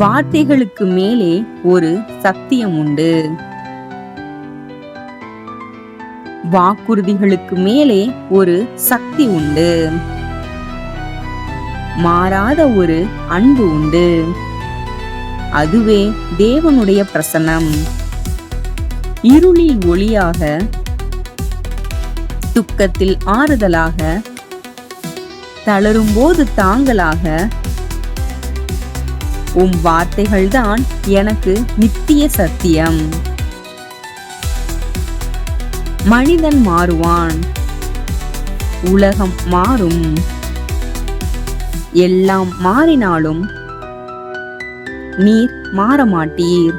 வார்த்தைகளுக்கு மேலே ஒரு சத்தியம் உண்டு. வாக்குறுதிகளுக்கு மேலே ஒரு சக்தி உண்டு. மாறாத ஒரு அன்பு உண்டு. அதுவே தேவனுடைய பிரசன்னம். இருளில் ஒளியாக, துக்கத்தில் ஆறுதலாக, தளரும்போது தாங்கலாக, உம் வார்த்தைகள்தான் எனக்கு நித்திய சத்தியம். மனிதன் மாறுவான், உலகம் மாறும், எல்லாம் மாறினாலும் நீர் மாறமாட்டீர்.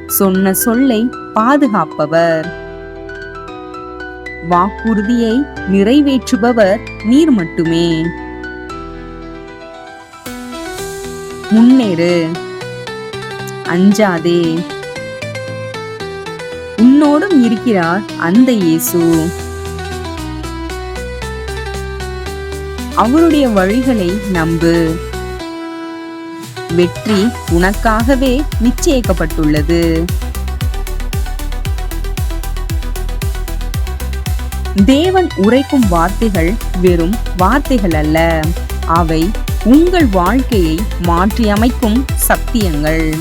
சொன்ன சொல்லை பாதுகாப்பவர், வாக்குறுதியை நிறைவேற்றுபவர் நீர் மட்டுமே. முன்னேறு, அஞ்சாதே, உன்னோடும் இருக்கிறார் அந்த இயேசு. அவருடைய வழிகளை நம்பு. வெற்றி உனக்காகவே நிச்சயிக்கப்பட்டுள்ளது. தேவன் உரைக்கும் வார்த்தைகள் வெறும் வார்த்தைகள் அல்ல, அவை உங்கள் வாழ்க்கையை மாற்றியமைக்கும் சத்தியங்கள்.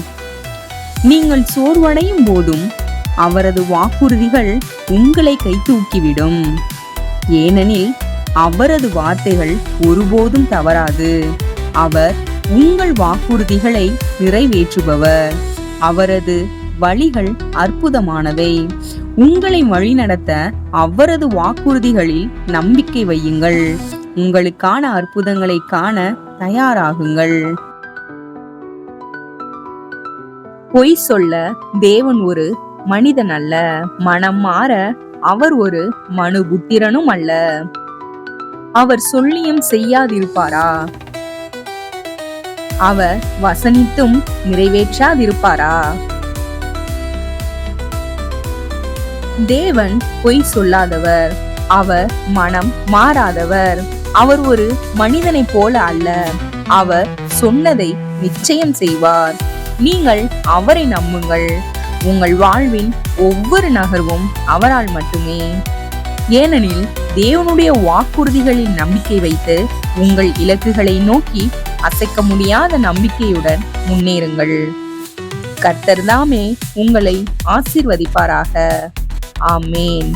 நீங்கள் சோர்வடையும் போதும் அவரது வாக்குறுதிகள் உங்களை கைதூக்கிவிடும். ஏனெனில் அவரது வார்த்தைகள் ஒருபோதும் தவறாது. அவர் உங்கள் வாக்குறுதிகளை நிறைவேற்றுபவர். அவரது வழிகள் அற்புதமானவை. உங்களை வழிநடத்த அவரது வாக்குறுதிகளில் நம்பிக்கை வையுங்கள். உங்களுக்கான அற்புதங்களை காண தயாராகுங்கள். பொய் சொல்ல தேவன் ஒரு மனிதன் அல்ல. மனம் மாற அவர் ஒரு மனுபுத்திரனும் அல்ல. அவர் சொல்லியும் செய்யாதிருப்பாரா? அவர் வசனித்தும் நிறைவேற்றாதிருப்பாரா? தேவன் பொய் சொல்லாதவர். அவர் மனம் மாறாதவர். அவர் ஒரு மனிதனைப் போல அல்ல. அவர் சொன்னதை நிச்சயம் செய்வார். நீங்கள் அவரை நம்புங்கள். உங்கள் வாழ்வின் ஒவ்வொரு நகர்வும் அவரால் மட்டுமே. ஏனெனில் தேவனுடைய வாக்குறுதிகளில் நம்பிக்கை வைத்து உங்கள் இலக்குகளை நோக்கி அசைக்க முடியாத நம்பிக்கையுடன் முன்னேறுங்கள். கர்த்தர் தாமே உங்களை ஆசீர்வதிப்பாராக. ஆமேன்.